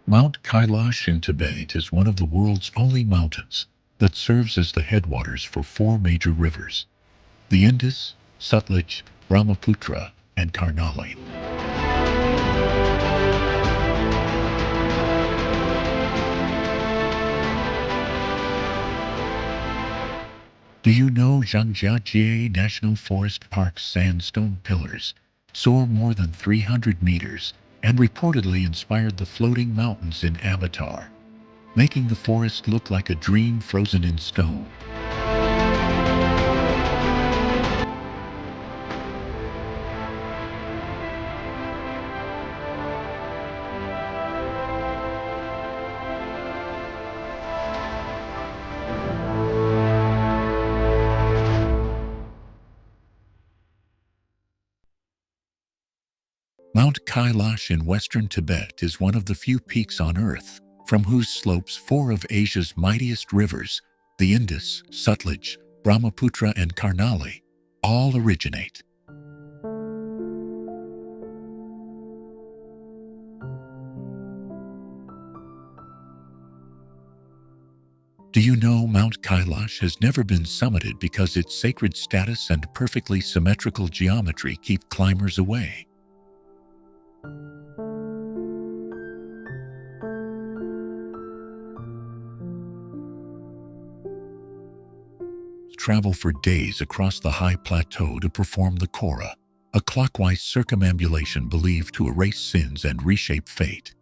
Mount Kailash in Tibet is one of the world's only mountains that serves as the headwaters for four major rivers: the Indus, Sutlej, Brahmaputra, and Karnali. Do you know Zhangjiajie National Forest Park's sandstone pillars soar more than 300 meters and reportedly inspired the floating mountains in Avatar, making the forest look like a dream frozen in stone? Mount Kailash in western Tibet is one of the few peaks on Earth from whose slopes four of Asia's mightiest rivers, the Indus, Sutlej, Brahmaputra, and Karnali, all originate. Do you know Mount Kailash has never been summited because its sacred status and perfectly symmetrical geometry keep climbers away? Travel for days across the high plateau to perform the Kora, a clockwise circumambulation believed to erase sins and reshape fate.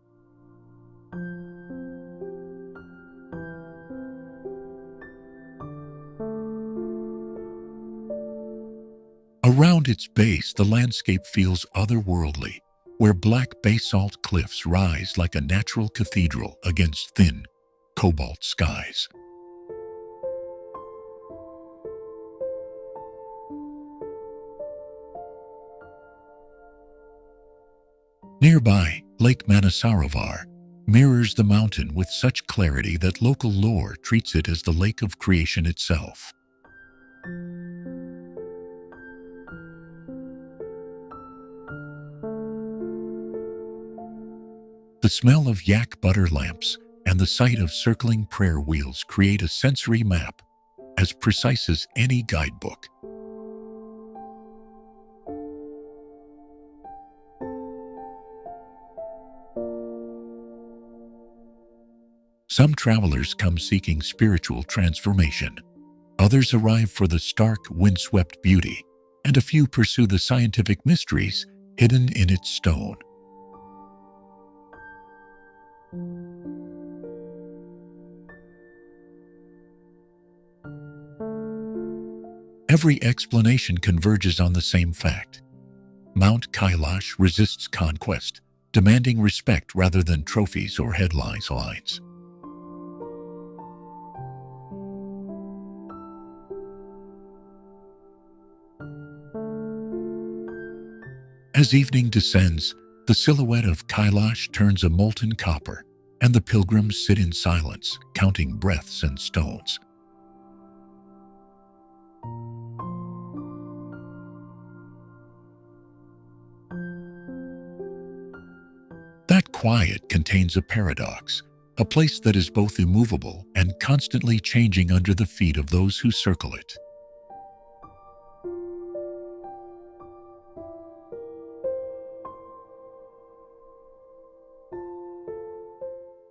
Around its base, the landscape feels otherworldly, where black basalt cliffs rise like a natural cathedral against thin, cobalt skies. Nearby, Lake Manasarovar mirrors the mountain with such clarity that local lore treats it as the lake of creation itself. The smell of yak butter lamps and the sight of circling prayer wheels create a sensory map as precise as any guidebook. Some travelers come seeking spiritual transformation. Others arrive for the stark, windswept beauty, and a few pursue the scientific mysteries hidden in its stone. Every explanation converges on the same fact: Mount Kailash resists conquest, demanding respect rather than trophies or headlines. As evening descends, the silhouette of Kailash turns a molten copper, and the pilgrims sit in silence, counting breaths and stones. That quiet contains a paradox, a place that is both immovable and constantly changing under the feet of those who circle it.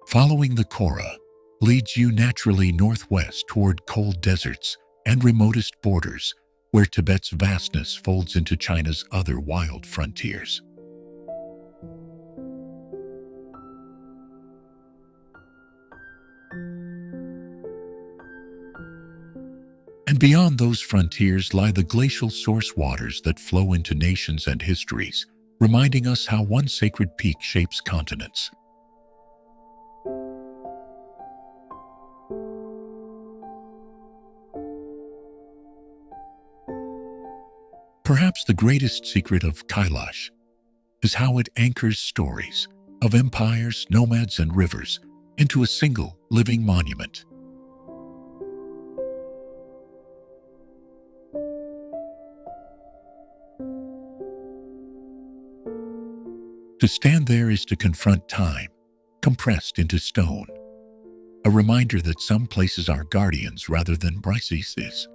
Following the Kora leads you naturally northwest toward cold deserts and remotest borders, where Tibet's vastness folds into China's other wild frontiers. And beyond those frontiers lie the glacial source waters that flow into nations and histories, reminding us how one sacred peak shapes continents. Perhaps the greatest secret of Kailash is how it anchors stories of empires, nomads, and rivers into a single living monument. To stand there is to confront time, compressed into stone. A reminder that some places are guardians rather than brises.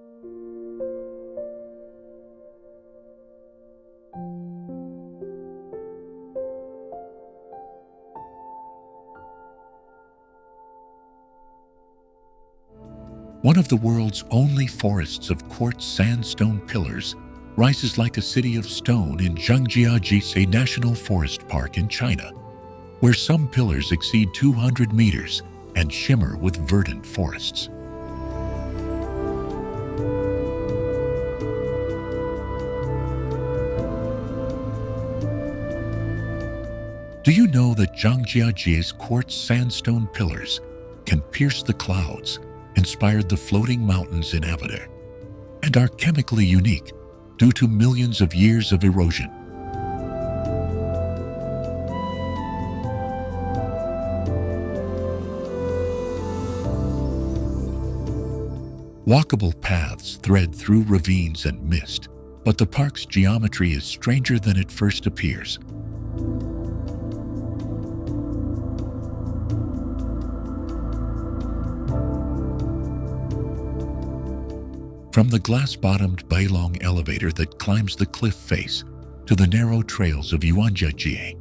One of the world's only forests of quartz sandstone pillars rises like a city of stone in Zhangjiajie National Forest Park in China, where some pillars exceed 200 meters and shimmer with verdant forests. Do you know that Zhangjiajie's quartz sandstone pillars can pierce the clouds, inspired the floating mountains in Avatar, and are chemically unique due to millions of years of erosion? Walkable paths thread through ravines and mist, but the park's geometry is stranger than it first appears. From the glass-bottomed Bailong elevator that climbs the cliff face to the narrow trails of Yuanjiajie,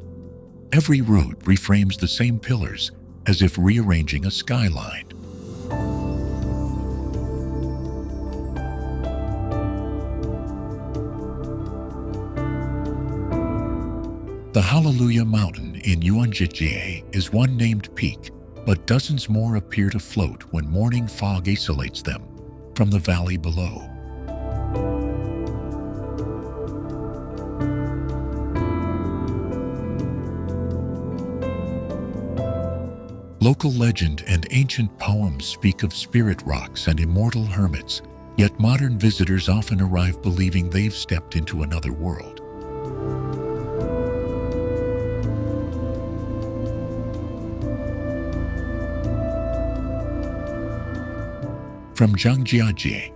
every route reframes the same pillars as if rearranging a skyline. The Hallelujah Mountain in Yuanjiajie is one named peak, but dozens more appear to float when morning fog isolates them from the valley below. Local legend and ancient poems speak of spirit rocks and immortal hermits, yet modern visitors often arrive believing they've stepped into another world. From Zhangjiajie,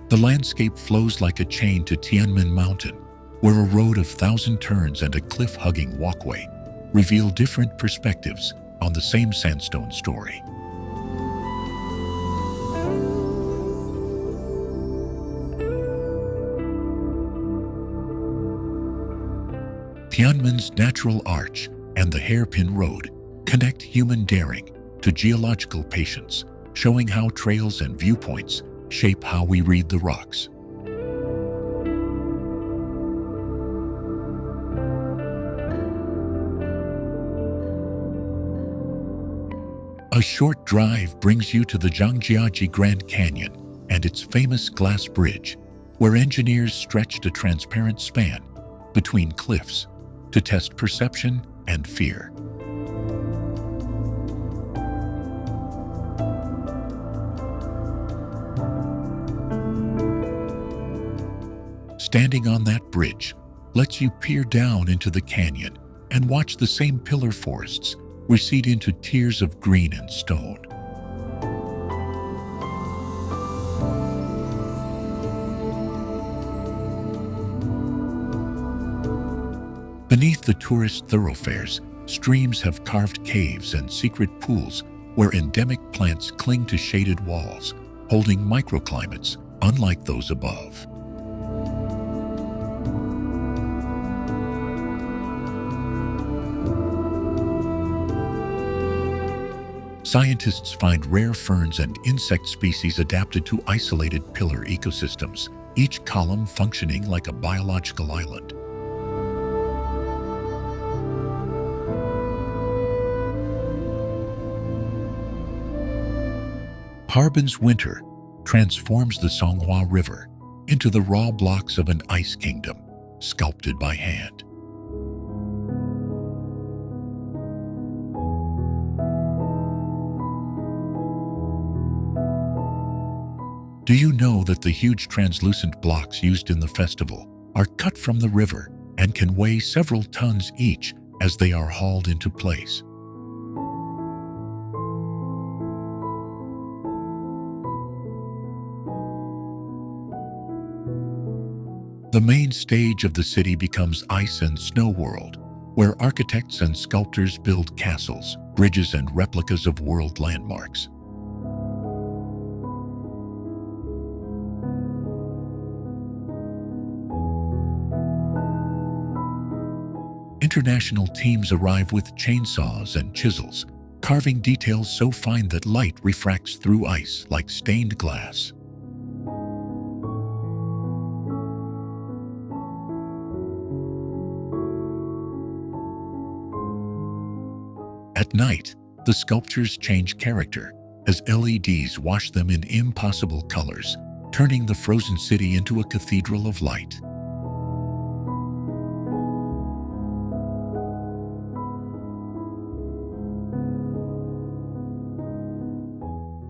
the landscape flows like a chain to Tianmen Mountain, where a road of 1,000 turns and a cliff-hugging walkway reveal different perspectives on the same sandstone story. Tianmen's natural arch and the hairpin road connect human daring to geological patience, showing how trails and viewpoints shape how we read the rocks. A short drive brings you to the Zhangjiajie Grand Canyon and its famous glass bridge, where engineers stretched a transparent span between cliffs to test perception and fear. Standing on that bridge lets you peer down into the canyon and watch the same pillar forests recede into tiers of green and stone. Beneath the tourist thoroughfares, streams have carved caves and secret pools where endemic plants cling to shaded walls, holding microclimates unlike those above. Scientists find rare ferns and insect species adapted to isolated pillar ecosystems, each column functioning like a biological island. Harbin's winter transforms the Songhua River into the raw blocks of an ice kingdom, sculpted by hand. Do you know that the huge translucent blocks used in the festival are cut from the river and can weigh several tons each as they are hauled into place? The main stage of the city becomes ice and snow world, where architects and sculptors build castles, bridges, and replicas of world landmarks. International teams arrive with chainsaws and chisels, carving details so fine that light refracts through ice like stained glass. At night, the sculptures change character as LEDs wash them in impossible colors, turning the frozen city into a cathedral of light.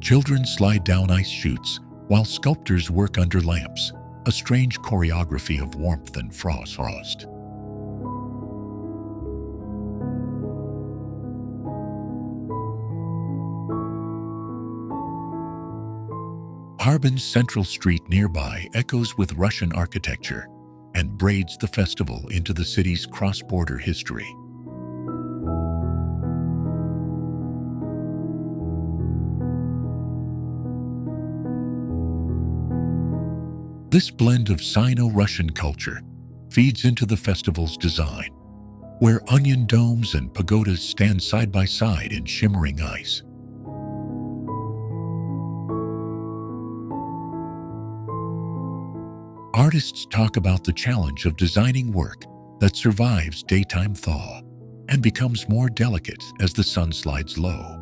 Children slide down ice chutes while sculptors work under lamps, a strange choreography of warmth and frost. Harbin's central street nearby echoes with Russian architecture and braids the festival into the city's cross-border history. This blend of Sino-Russian culture feeds into the festival's design, where onion domes and pagodas stand side by side in shimmering ice. Artists talk about the challenge of designing work that survives daytime thaw and becomes more delicate as the sun slides low.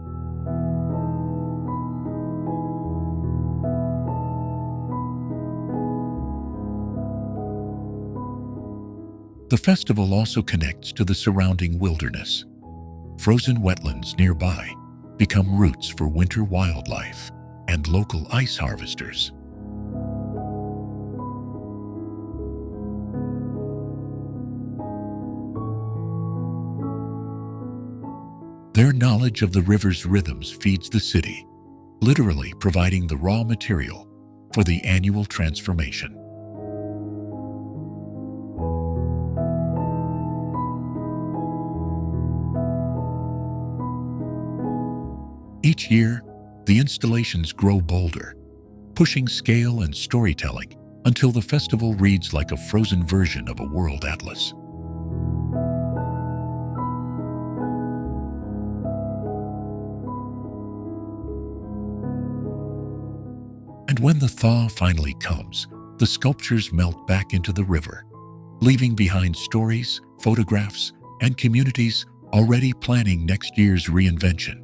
The festival also connects to the surrounding wilderness. Frozen wetlands nearby become roots for winter wildlife and local ice harvesters. Their knowledge of the river's rhythms feeds the city, literally providing the raw material for the annual transformation. Each year, the installations grow bolder, pushing scale and storytelling until the festival reads like a frozen version of a world atlas. And when the thaw finally comes, the sculptures melt back into the river, leaving behind stories, photographs, and communities already planning next year's reinvention.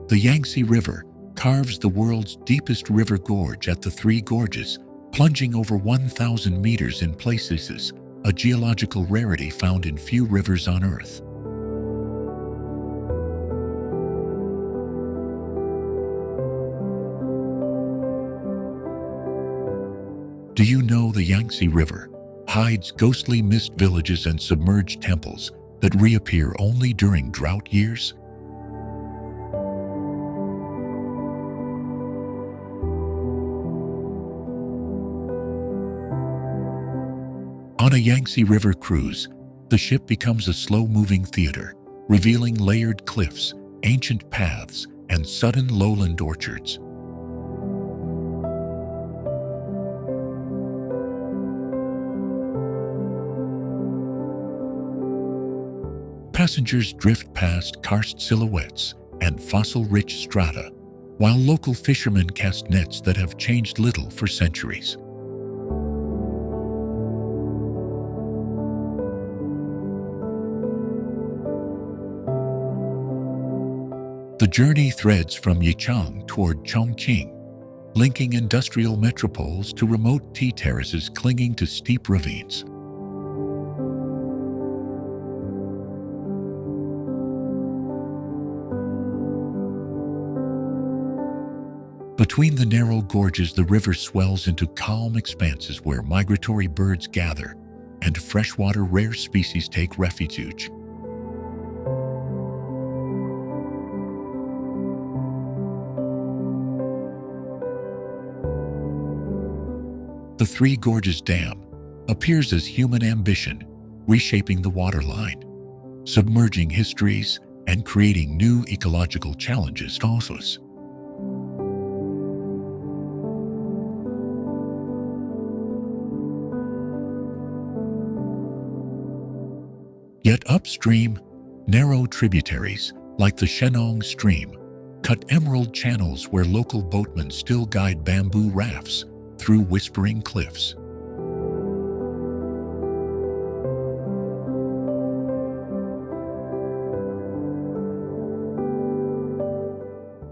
The Yangtze River carves the world's deepest river gorge at the Three Gorges, plunging over 1,000 meters in places, a geological rarity found in few rivers on Earth. Do you know the Yangtze River hides ghostly mist villages and submerged temples that reappear only during drought years? On a Yangtze River cruise, the ship becomes a slow-moving theater, revealing layered cliffs, ancient paths, and sudden lowland orchards. Passengers drift past karst silhouettes and fossil-rich strata, while local fishermen cast nets that have changed little for centuries. The journey threads from Yichang toward Chongqing, linking industrial metropoles to remote tea terraces clinging to steep ravines. Between the narrow gorges, the river swells into calm expanses where migratory birds gather and freshwater rare species take refuge. The Three Gorges Dam appears as human ambition, reshaping the waterline, submerging histories, and creating new ecological challenges to us. Yet upstream, narrow tributaries, like the Shenong Stream, cut emerald channels where local boatmen still guide bamboo rafts through whispering cliffs.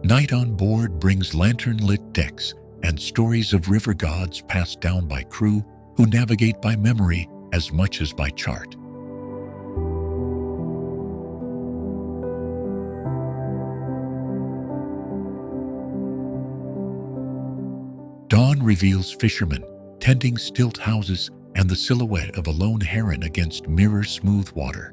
Night on board brings lantern-lit decks and stories of river gods passed down by crew who navigate by memory as much as by chart. Dawn reveals fishermen tending stilt houses and the silhouette of a lone heron against mirror-smooth water.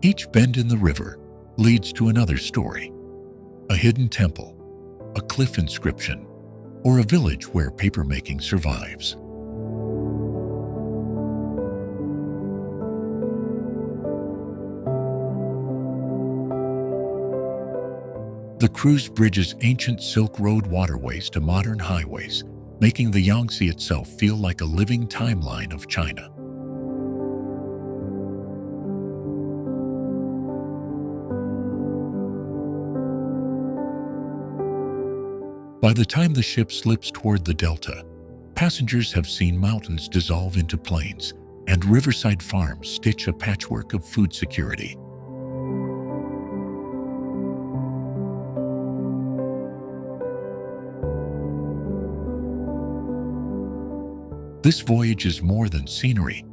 Each bend in the river leads to another story: a hidden temple, a cliff inscription, or a village where papermaking survives. The cruise bridges ancient Silk Road waterways to modern highways, making the Yangtze itself feel like a living timeline of China. By the time the ship slips toward the delta, passengers have seen mountains dissolve into plains and riverside farms stitch a patchwork of food security. This voyage is more than scenery.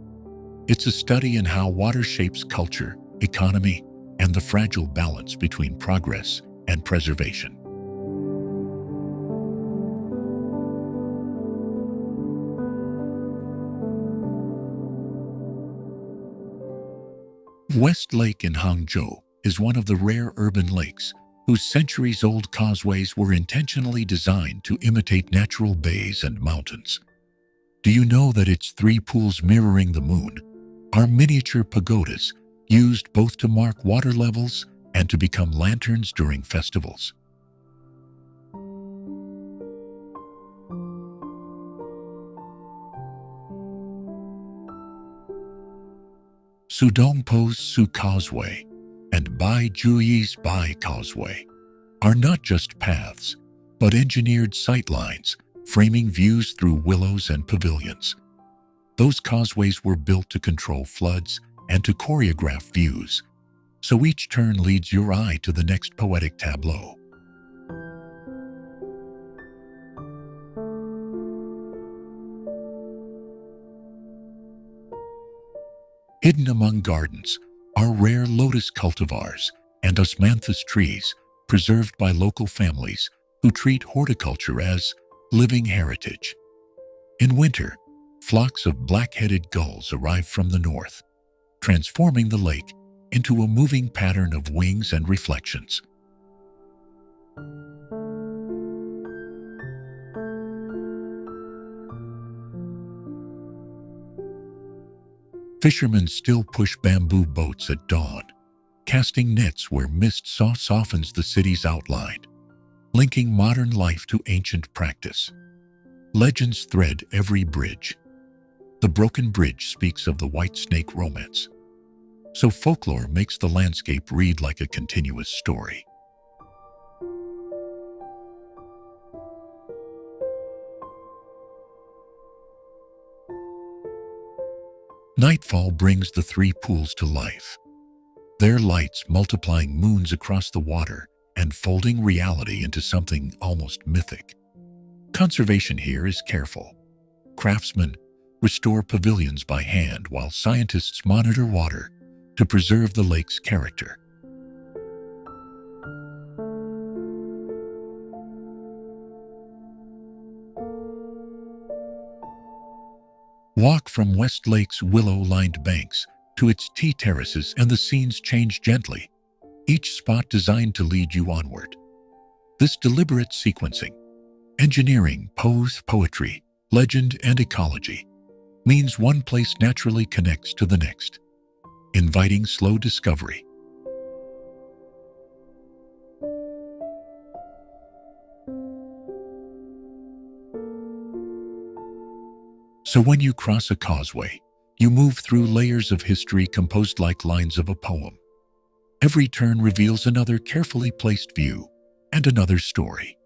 It's a study in how water shapes culture, economy, and the fragile balance between progress and preservation. West Lake in Hangzhou is one of the rare urban lakes whose centuries-old causeways were intentionally designed to imitate natural bays and mountains. Do you know that its three pools mirroring the moon are miniature pagodas used both to mark water levels and to become lanterns during festivals? Sudongpo's Su Causeway and Bai Juyi's Bai Causeway are not just paths, but engineered sightlines framing views through willows and pavilions. Those causeways were built to control floods and to choreograph views, so each turn leads your eye to the next poetic tableau. Hidden among gardens are rare lotus cultivars and osmanthus trees preserved by local families who treat horticulture as living heritage. In winter, flocks of black-headed gulls arrive from the north, transforming the lake into a moving pattern of wings and reflections. Fishermen still push bamboo boats at dawn, casting nets where mist softens the city's outline, linking modern life to ancient practice. Legends thread every bridge. The broken bridge speaks of the white snake romance, so folklore makes the landscape read like a continuous story. Nightfall brings the three pools to life, their lights multiplying moons across the water and folding reality into something almost mythic. Conservation here is careful. Craftsmen restore pavilions by hand while scientists monitor water to preserve the lake's character. Walk from West Lake's willow-lined banks to its tea terraces, and the scenes change gently, each spot designed to lead you onward. This deliberate sequencing, engineering, pose, poetry, legend, and ecology, means one place naturally connects to the next, inviting slow discovery. So when you cross a causeway, you move through layers of history composed like lines of a poem. Every turn reveals another carefully placed view and another story.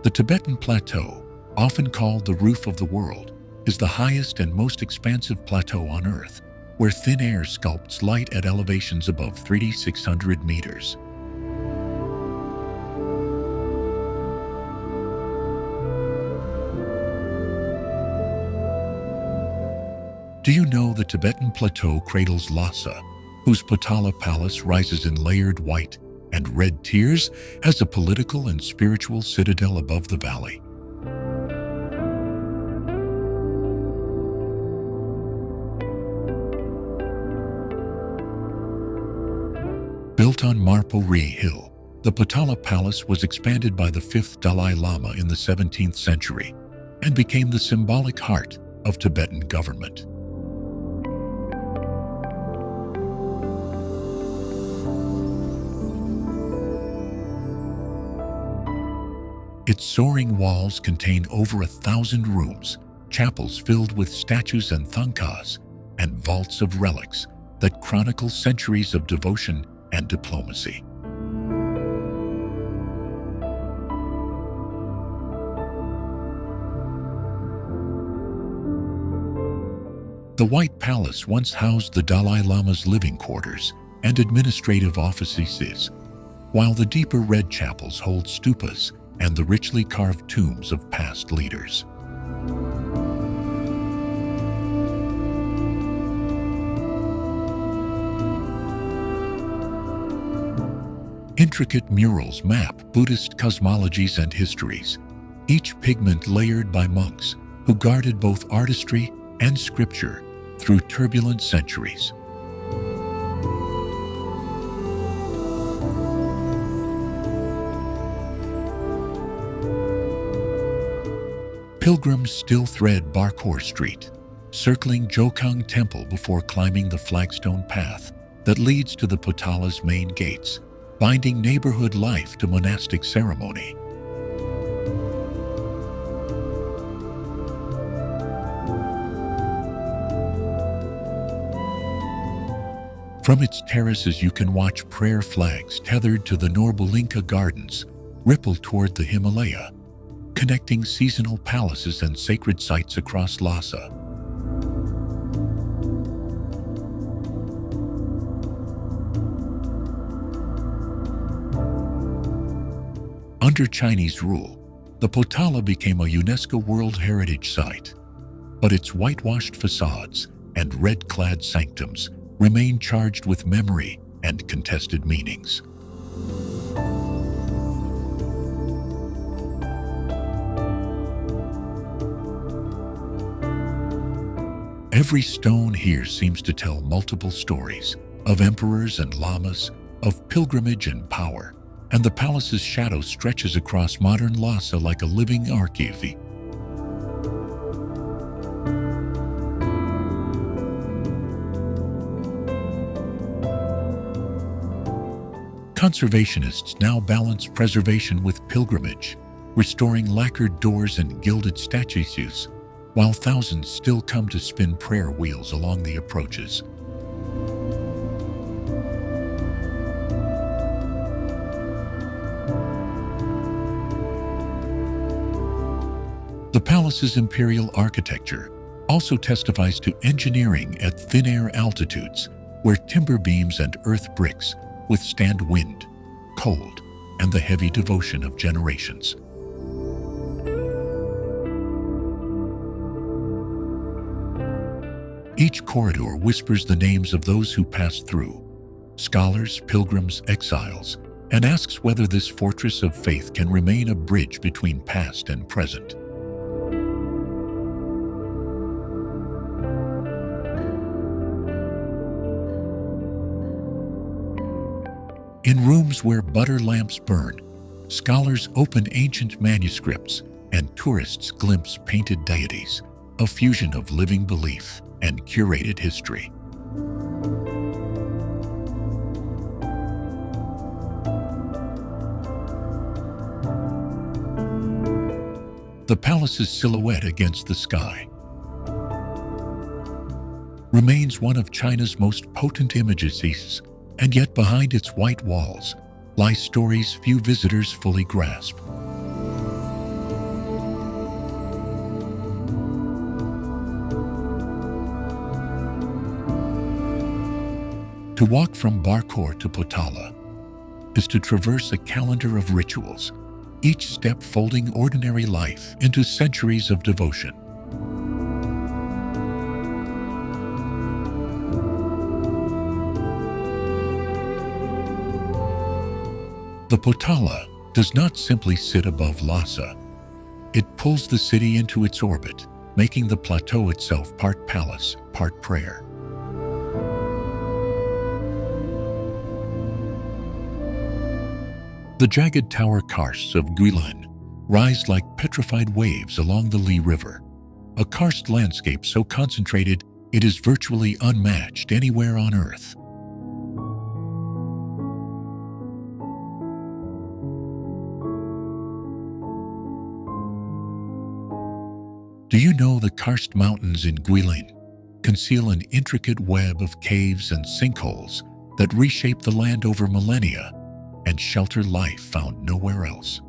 The Tibetan Plateau, often called the roof of the world, is the highest and most expansive plateau on Earth, where thin air sculpts light at elevations above 3,600 meters. Do you know the Tibetan Plateau cradles Lhasa, whose Potala Palace rises in layered white and red tiers as a political and spiritual citadel above the valley? Built on Marpori Hill, the Potala Palace was expanded by the 5th Dalai Lama in the 17th century and became the symbolic heart of Tibetan government. Its soaring walls contain over 1,000 rooms, chapels filled with statues and thangkas, and vaults of relics that chronicle centuries of devotion and diplomacy. The White Palace once housed the Dalai Lama's living quarters and administrative offices, while the deeper red chapels hold stupas and the richly carved tombs of past leaders. Intricate murals map Buddhist cosmologies and histories, each pigment layered by monks who guarded both artistry and scripture through turbulent centuries. Pilgrims still thread Barkhor Street, circling Jokang Temple before climbing the flagstone path that leads to the Potala's main gates, binding neighborhood life to monastic ceremony. From its terraces you can watch prayer flags tethered to the Norbalinka Gardens ripple toward the Himalaya, connecting seasonal palaces and sacred sites across Lhasa. Under Chinese rule, the Potala became a UNESCO World Heritage Site, but its whitewashed facades and red-clad sanctums remain charged with memory and contested meanings. Every stone here seems to tell multiple stories of emperors and lamas, of pilgrimage and power, and the palace's shadow stretches across modern Lhasa like a living archive. Conservationists now balance preservation with pilgrimage, restoring lacquered doors and gilded statues, while thousands still come to spin prayer wheels along the approaches. The palace's imperial architecture also testifies to engineering at thin-air altitudes, where timber beams and earth bricks withstand wind, cold, and the heavy devotion of generations. Each corridor whispers the names of those who passed through: scholars, pilgrims, exiles, and asks whether this fortress of faith can remain a bridge between past and present. In rooms where butter lamps burn, scholars open ancient manuscripts and tourists glimpse painted deities, a fusion of living belief and curated history. The palace's silhouette against the sky remains one of China's most potent images, and yet behind its white walls lie stories few visitors fully grasp. To walk from Barkor to Potala is to traverse a calendar of rituals, each step folding ordinary life into centuries of devotion. The Potala does not simply sit above Lhasa. It pulls the city into its orbit, making the plateau itself part palace, part prayer. The jagged tower karsts of Guilin rise like petrified waves along the Li River, a karst landscape so concentrated it is virtually unmatched anywhere on Earth. Do you know the karst mountains in Guilin conceal an intricate web of caves and sinkholes that reshape the land over millennia and shelter life found nowhere else?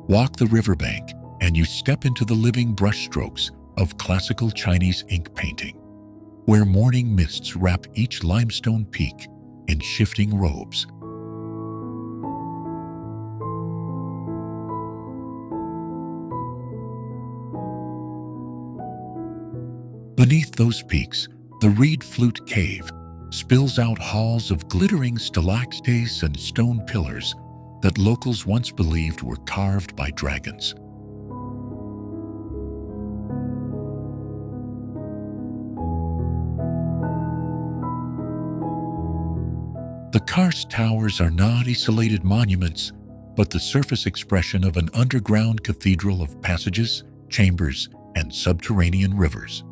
Walk the riverbank and you step into the living brushstrokes of classical Chinese ink painting, where morning mists wrap each limestone peak in shifting robes. Beneath those peaks, the reed flute cave spills out halls of glittering stalactites and stone pillars that locals once believed were carved by dragons. The karst towers are not isolated monuments, but the surface expression of an underground cathedral of passages, chambers, and subterranean rivers.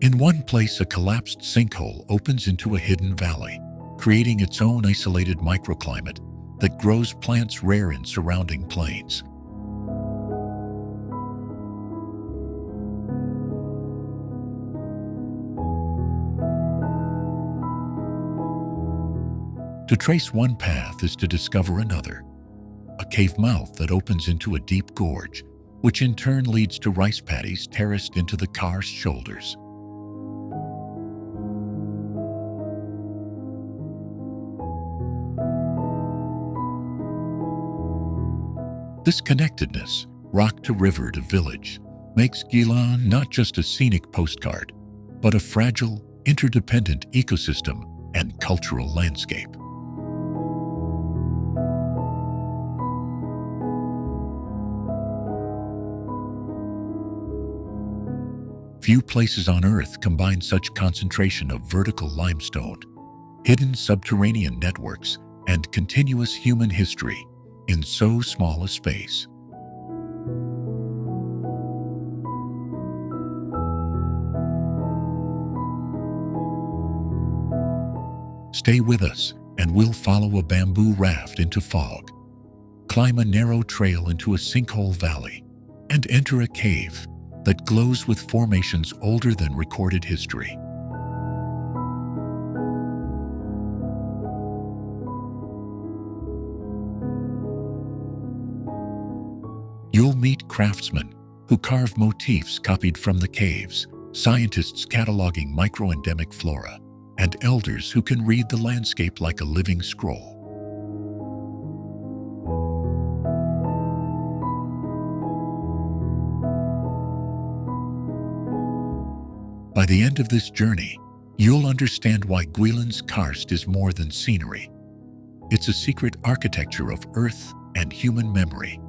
In one place, a collapsed sinkhole opens into a hidden valley, creating its own isolated microclimate that grows plants rare in surrounding plains. To trace one path is to discover another, a cave mouth that opens into a deep gorge, which in turn leads to rice paddies terraced into the karst shoulders. This connectedness, rock to river to village, makes Guilin not just a scenic postcard, but a fragile, interdependent ecosystem and cultural landscape. Few places on Earth combine such concentration of vertical limestone, hidden subterranean networks, and continuous human history in so small a space. Stay with us and we'll follow a bamboo raft into fog, climb a narrow trail into a sinkhole valley, and enter a cave that glows with formations older than recorded history. You'll meet craftsmen who carve motifs copied from the caves, scientists cataloging microendemic flora, and elders who can read the landscape like a living scroll. By the end of this journey, you'll understand why Guilin's karst is more than scenery. It's a secret architecture of earth and human memory.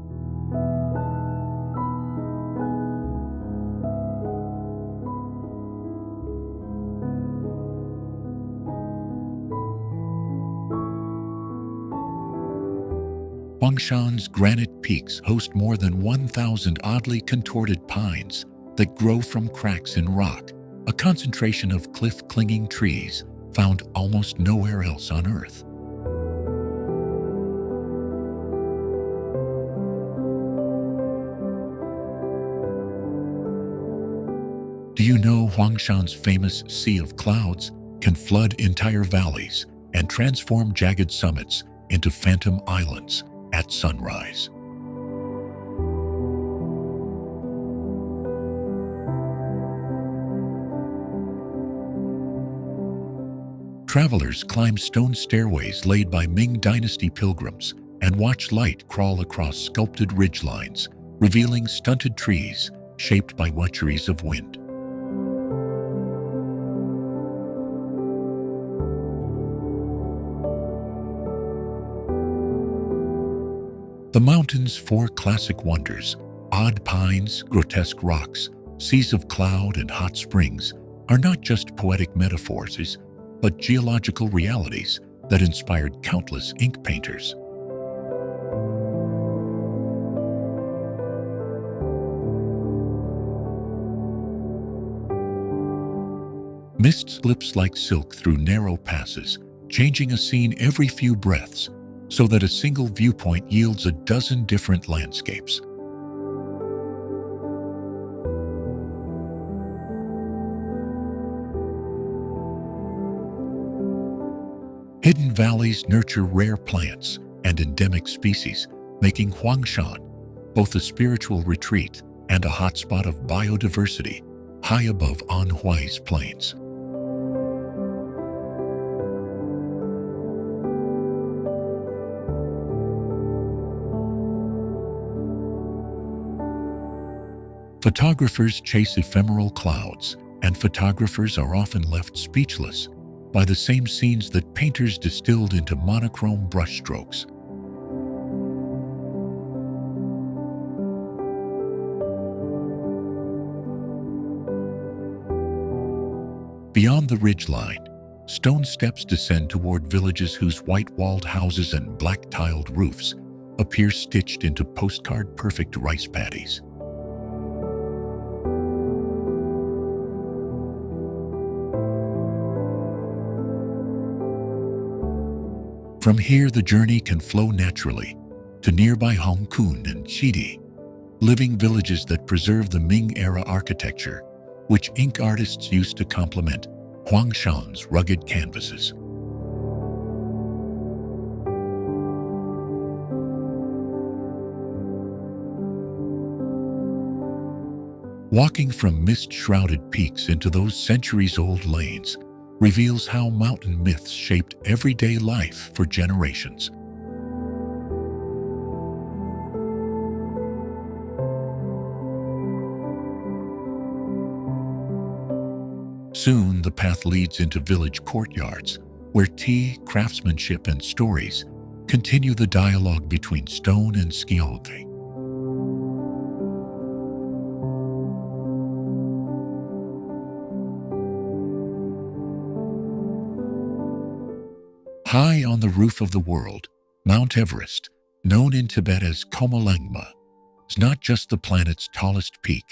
Huangshan's granite peaks host more than 1,000 oddly contorted pines that grow from cracks in rock, a concentration of cliff-clinging trees found almost nowhere else on Earth. Do you know Huangshan's famous Sea of Clouds can flood entire valleys and transform jagged summits into phantom islands at sunrise? Travelers climb stone stairways laid by Ming Dynasty pilgrims and watch light crawl across sculpted ridgelines, revealing stunted trees shaped by witcheries of wind. The mountain's four classic wonders, odd pines, grotesque rocks, seas of cloud, and hot springs, are not just poetic metaphors, but geological realities that inspired countless ink painters. Mist slips like silk through narrow passes, changing a scene every few breaths, so that a single viewpoint yields a dozen different landscapes. Hidden valleys nurture rare plants and endemic species, making Huangshan both a spiritual retreat and a hotspot of biodiversity high above Anhuai's plains. Photographers chase ephemeral clouds, and photographers are often left speechless by the same scenes that painters distilled into monochrome brushstrokes. Beyond the ridgeline, stone steps descend toward villages whose white-walled houses and black-tiled roofs appear stitched into postcard-perfect rice paddies. From here, the journey can flow naturally to nearby Hongkun and Shidi, living villages that preserve the Ming-era architecture, which ink artists used to complement Huangshan's rugged canvases. Walking from mist-shrouded peaks into those centuries-old lanes reveals how mountain myths shaped everyday life for generations. Soon, the path leads into village courtyards, where tea, craftsmanship, and stories continue the dialogue between stone and skiote. High on the roof of the world, Mount Everest, known in Tibet as Qomolangma, is not just the planet's tallest peak,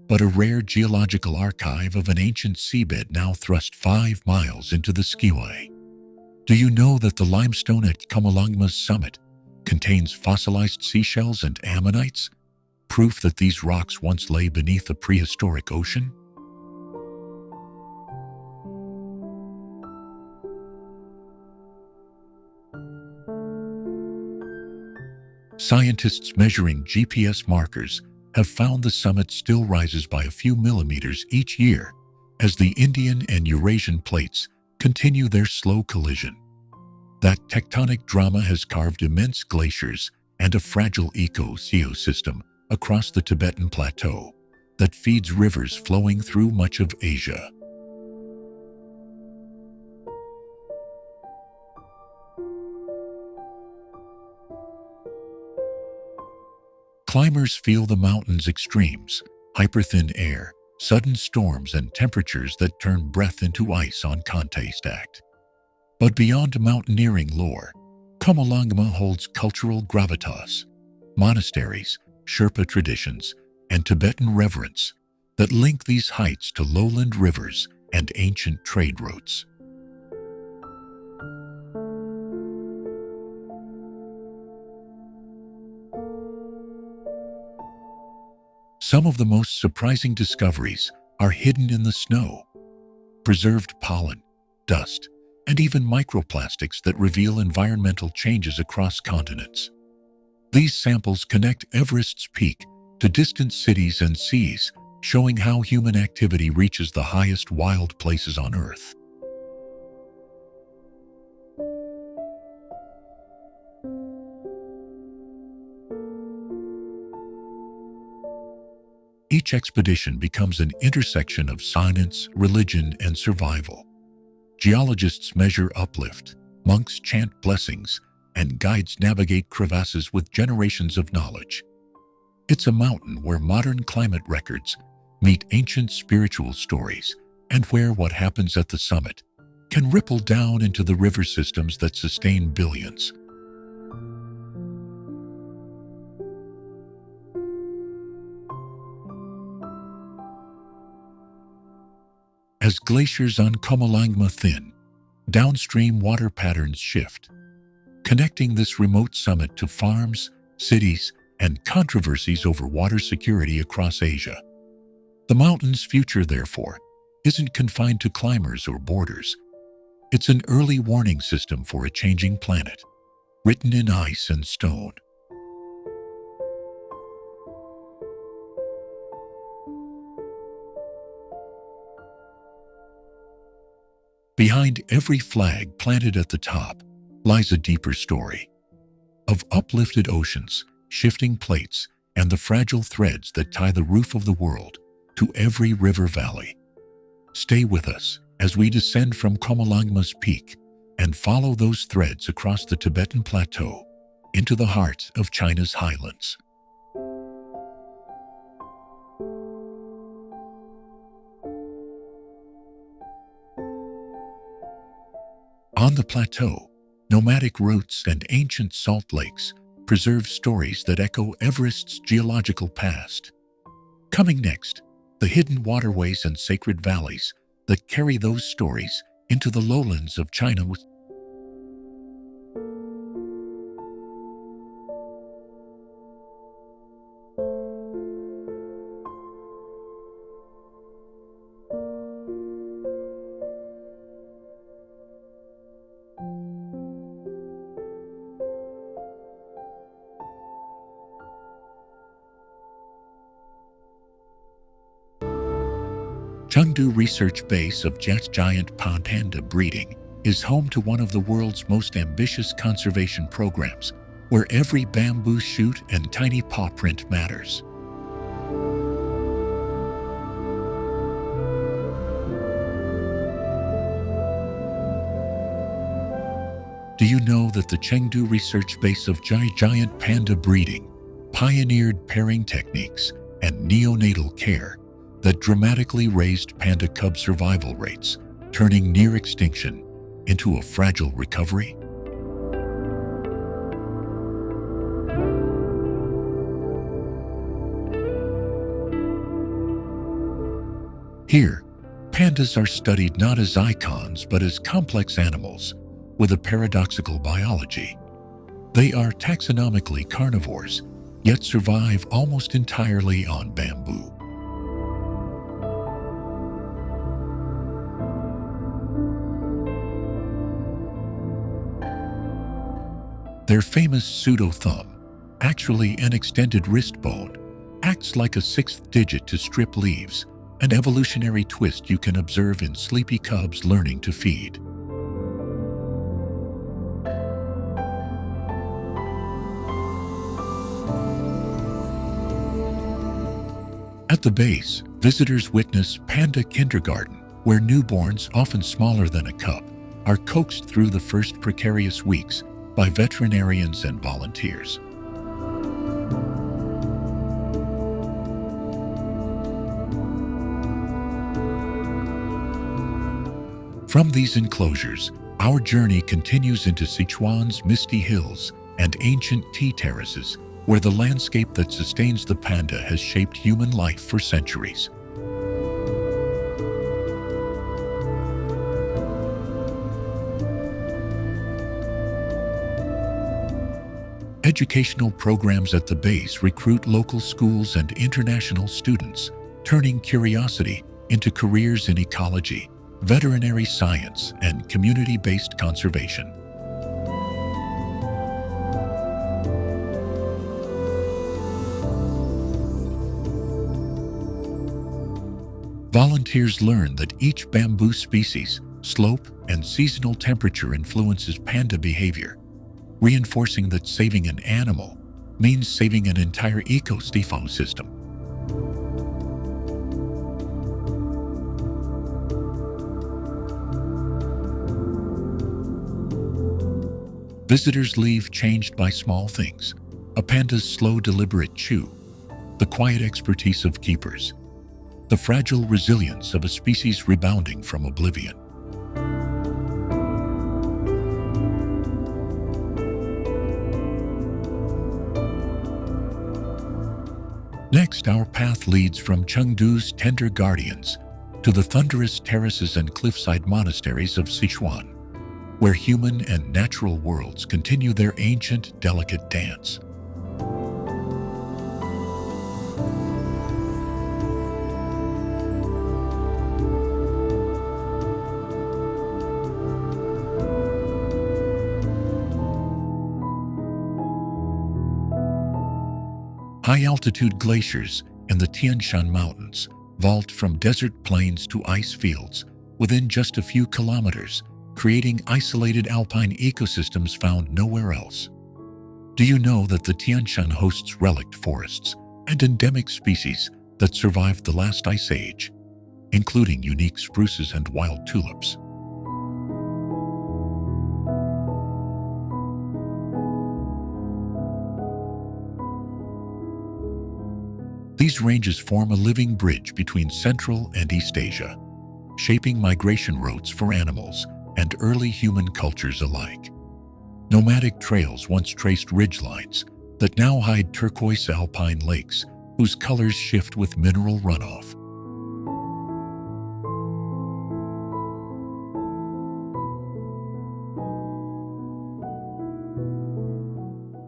but a rare geological archive of an ancient seabed now thrust 5 miles into the skiway. Do you know that the limestone at Qomolangma's summit contains fossilized seashells and ammonites, proof that these rocks once lay beneath a prehistoric ocean? Scientists measuring GPS markers have found the summit still rises by a few millimeters each year as the Indian and Eurasian plates continue their slow collision. That tectonic drama has carved immense glaciers and a fragile ecosystem across the Tibetan Plateau that feeds rivers flowing through much of Asia. Climbers feel the mountain's extremes: hyperthin air, sudden storms, and temperatures that turn breath into ice on contact. But beyond mountaineering lore, Qomolangma holds cultural gravitas: monasteries, Sherpa traditions, and Tibetan reverence that link these heights to lowland rivers and ancient trade routes. Some of the most surprising discoveries are hidden in the snow: preserved pollen, dust, and even microplastics that reveal environmental changes across continents. These samples connect Everest's peak to distant cities and seas, showing how human activity reaches the highest wild places on Earth. Each expedition becomes an intersection of science, religion, and survival. Geologists measure uplift, monks chant blessings, and guides navigate crevasses with generations of knowledge. It's a mountain where modern climate records meet ancient spiritual stories, and where what happens at the summit can ripple down into the river systems that sustain billions. As glaciers on Qomolangma thin, downstream water patterns shift, connecting this remote summit to farms, cities, and controversies over water security across Asia. The mountain's future, therefore, isn't confined to climbers or borders. It's an early warning system for a changing planet, written in ice and stone. Behind every flag planted at the top lies a deeper story of uplifted oceans, shifting plates, and the fragile threads that tie the roof of the world to every river valley. Stay with us as we descend from Qomolangma's peak and follow those threads across the Tibetan Plateau into the heart of China's highlands. On the plateau, nomadic routes and ancient salt lakes preserve stories that echo Everest's geological past. Coming next, the hidden waterways and sacred valleys that carry those stories into the lowlands of China. Chengdu research base of giant panda breeding is home to one of the world's most ambitious conservation programs, where every bamboo shoot and tiny paw print matters. Do you know that the Chengdu research base of giant panda breeding pioneered pairing techniques and neonatal care that dramatically raised panda cub survival rates, turning near extinction into a fragile recovery? Here, pandas are studied not as icons but as complex animals with a paradoxical biology. They are taxonomically carnivores, yet survive almost entirely on bamboo. Their famous pseudo-thumb, actually an extended wrist bone, acts like a sixth digit to strip leaves, an evolutionary twist you can observe in sleepy cubs learning to feed. At the base, visitors witness Panda Kindergarten, where newborns, often smaller than a cub, are coaxed through the first precarious weeks by veterinarians and volunteers. From these enclosures, our journey continues into Sichuan's misty hills and ancient tea terraces, where the landscape that sustains the panda has shaped human life for centuries. Educational programs at the base recruit local schools and international students, turning curiosity into careers in ecology, veterinary science, and community-based conservation. Volunteers learn that each bamboo species, slope, and seasonal temperature influences panda behavior, reinforcing that saving an animal means saving an entire ecosystem. Visitors leave changed by small things: a panda's slow, deliberate chew, the quiet expertise of keepers, the fragile resilience of a species rebounding from oblivion. Next, our path leads from Chengdu's tender guardians to the thunderous terraces and cliffside monasteries of Sichuan, where human and natural worlds continue their ancient, delicate dance. High-altitude glaciers in the Tianshan Mountains vault from desert plains to ice fields within just a few kilometers, creating isolated alpine ecosystems found nowhere else. Do you know that the Tianshan hosts relict forests and endemic species that survived the last ice age, including unique spruces and wild tulips? These ranges form a living bridge between Central and East Asia, shaping migration routes for animals and early human cultures alike. Nomadic trails once traced ridgelines that now hide turquoise alpine lakes whose colors shift with mineral runoff.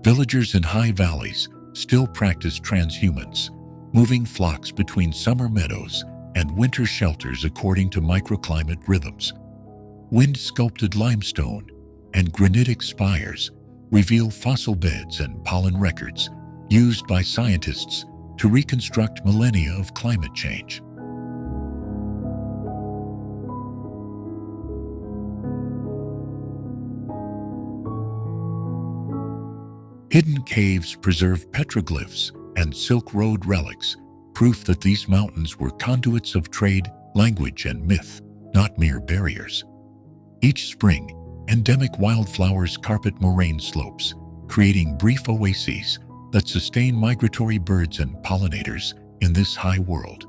Villagers in high valleys still practice transhumance, moving flocks between summer meadows and winter shelters according to microclimate rhythms. Wind-sculpted limestone and granitic spires reveal fossil beds and pollen records used by scientists to reconstruct millennia of climate change. Hidden caves preserve petroglyphs and Silk Road relics, proof that these mountains were conduits of trade, language, and myth, not mere barriers. Each spring, endemic wildflowers carpet moraine slopes, creating brief oases that sustain migratory birds and pollinators in this high world.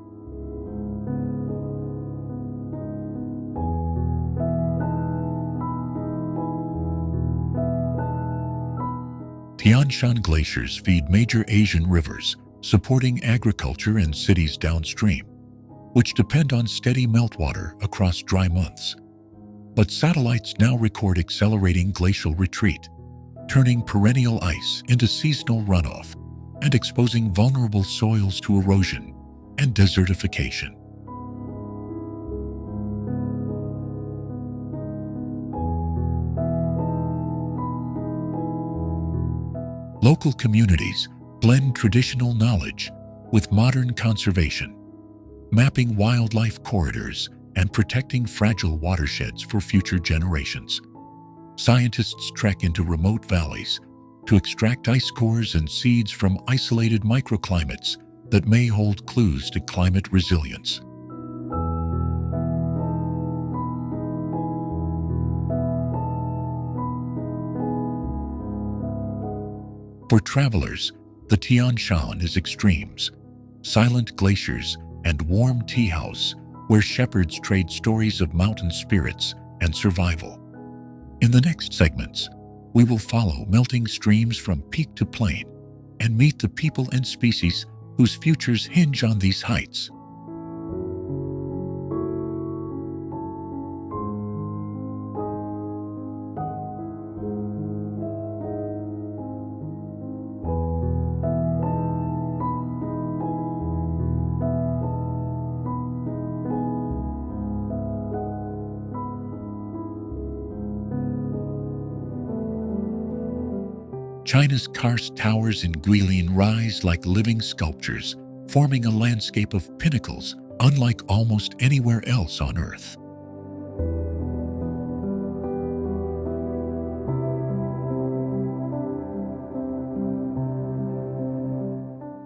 Tianshan glaciers feed major Asian rivers, supporting agriculture and cities downstream, which depend on steady meltwater across dry months. But satellites now record accelerating glacial retreat, turning perennial ice into seasonal runoff and exposing vulnerable soils to erosion and desertification. Local communities blend traditional knowledge with modern conservation, mapping wildlife corridors and protecting fragile watersheds for future generations. Scientists trek into remote valleys to extract ice cores and seeds from isolated microclimates that may hold clues to climate resilience. For travelers, the Tianshan is extremes, silent glaciers and warm tea house where shepherds trade stories of mountain spirits and survival. In the next segments, we will follow melting streams from peak to plain and meet the people and species whose futures hinge on these heights. China's karst towers in Guilin rise like living sculptures, forming a landscape of pinnacles unlike almost anywhere else on Earth.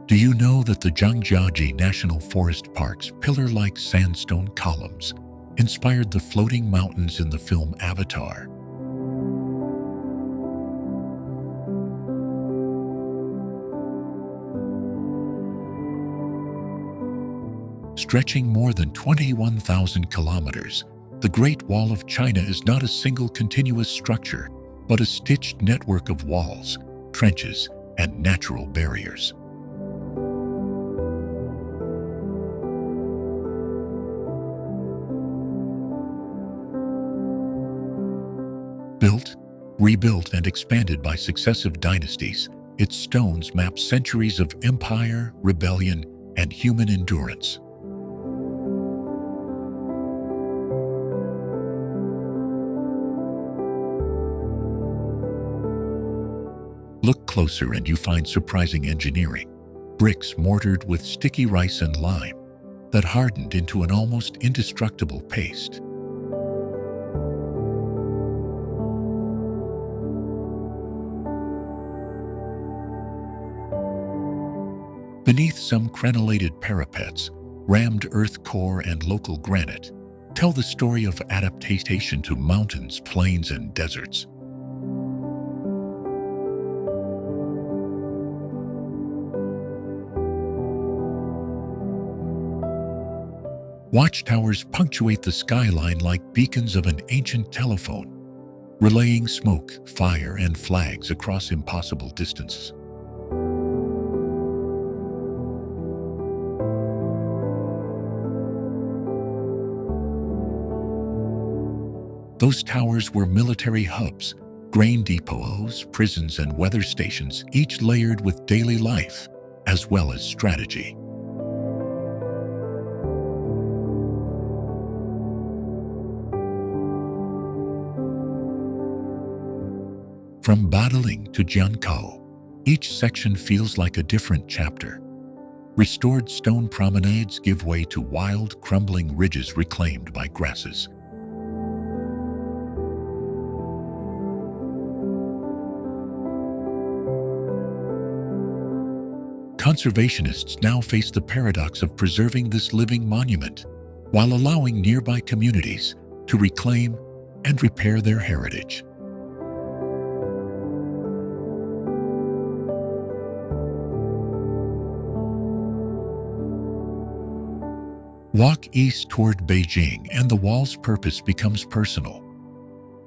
Do you know that the Zhangjiajie National Forest Park's pillar-like sandstone columns inspired the floating mountains in the film Avatar? Stretching more than 21,000 kilometers, the Great Wall of China is not a single continuous structure, but a stitched network of walls, trenches, and natural barriers. Built, rebuilt, and expanded by successive dynasties, its stones map centuries of empire, rebellion, and human endurance. Look closer and you find surprising engineering. Bricks mortared with sticky rice and lime that hardened into an almost indestructible paste. Beneath some crenellated parapets, rammed earth core and local granite tell the story of adaptation to mountains, plains, and deserts. Watchtowers punctuate the skyline like beacons of an ancient telephone, relaying smoke, fire, and flags across impossible distances. Those towers were military hubs, grain depots, prisons, and weather stations, each layered with daily life as well as strategy. From Badaling to Jiankao, each section feels like a different chapter. Restored stone promenades give way to wild, crumbling ridges reclaimed by grasses. Conservationists now face the paradox of preserving this living monument while allowing nearby communities to reclaim and repair their heritage. Walk east toward Beijing and the wall's purpose becomes personal.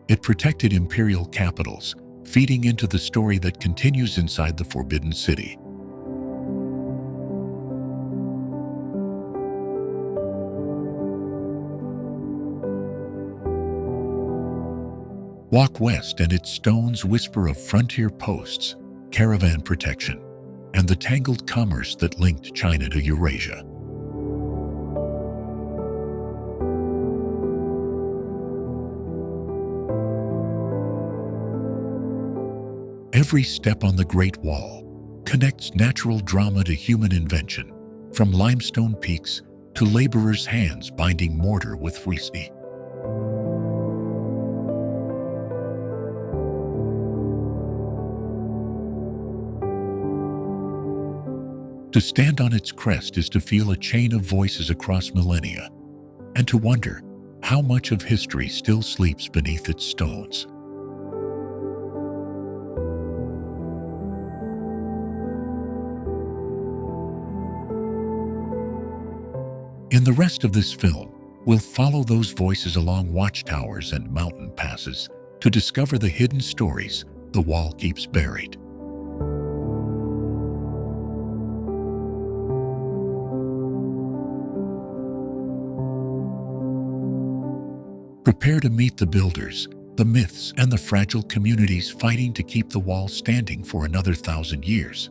It protected imperial capitals, feeding into the story that continues inside the Forbidden City. Walk west and its stones whisper of frontier posts, caravan protection, and the tangled commerce that linked China to Eurasia. Every step on the Great Wall connects natural drama to human invention, from limestone peaks to laborers' hands binding mortar with frisbee. To stand on its crest is to feel a chain of voices across millennia, and to wonder how much of history still sleeps beneath its stones. In the rest of this film, we'll follow those voices along watchtowers and mountain passes to discover the hidden stories the wall keeps buried. Prepare to meet the builders, the myths, and the fragile communities fighting to keep the wall standing for another 1,000 years.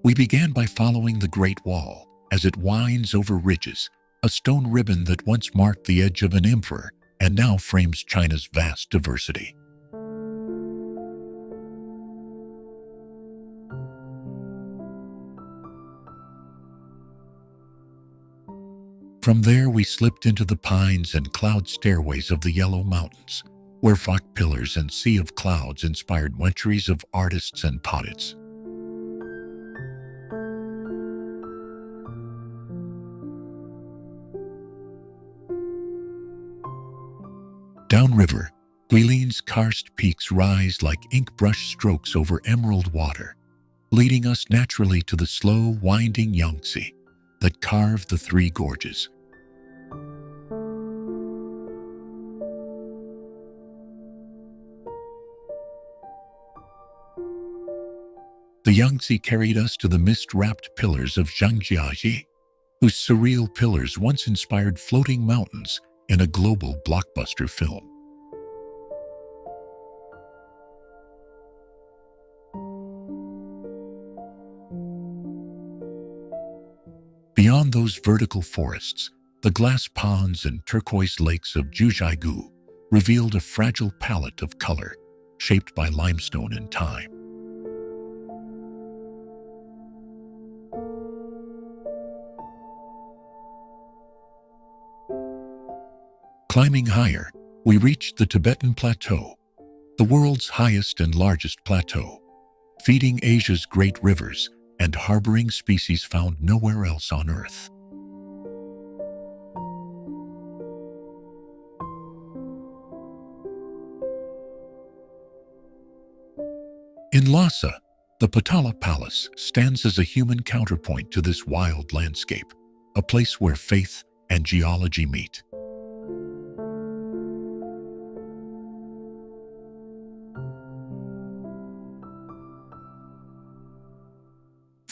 We began by following the Great Wall as it winds over ridges, a stone ribbon that once marked the edge of an emperor and now frames China's vast diversity. From there, we slipped into the pines and cloud stairways of the Yellow Mountains, where rock pillars and sea of clouds inspired centuries of artists and poets. Downriver, Guilin's karst peaks rise like ink brush strokes over emerald water, leading us naturally to the slow, winding Yangtze that carved the three gorges. The Yangtze carried us to the mist-wrapped pillars of Zhangjiajie, whose surreal pillars once inspired floating mountains in a global blockbuster film. Beyond those vertical forests, the glass ponds and turquoise lakes of Zhangjiajie revealed a fragile palette of color shaped by limestone and time. Climbing higher, we reached the Tibetan Plateau, the world's highest and largest plateau, feeding Asia's great rivers and harboring species found nowhere else on Earth. In Lhasa, the Potala Palace stands as a human counterpoint to this wild landscape, a place where faith and geology meet.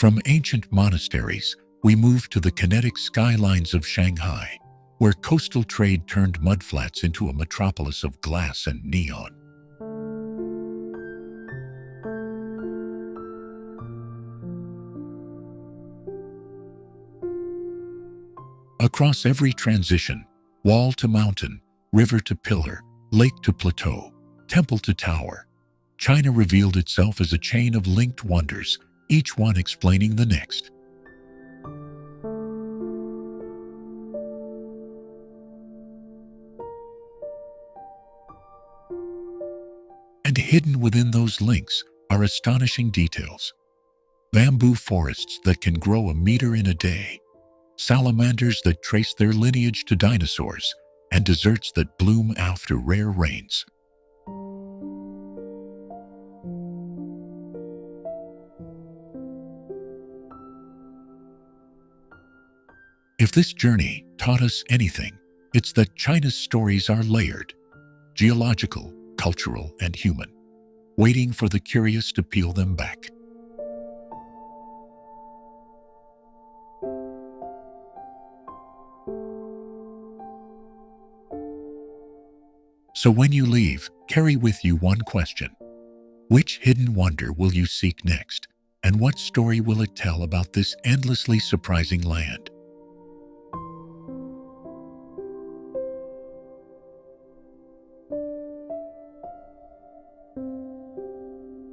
From ancient monasteries, we moved to the kinetic skylines of Shanghai, where coastal trade turned mudflats into a metropolis of glass and neon. Across every transition, wall to mountain, river to pillar, lake to plateau, temple to tower, China revealed itself as a chain of linked wonders, each one explaining the next. And hidden within those links are astonishing details. Bamboo forests that can grow a meter in a day, salamanders that trace their lineage to dinosaurs, and deserts that bloom after rare rains. If this journey taught us anything, it's that China's stories are layered, geological, cultural, and human, waiting for the curious to peel them back. So when you leave, carry with you one question. Which hidden wonder will you seek next? And what story will it tell about this endlessly surprising land?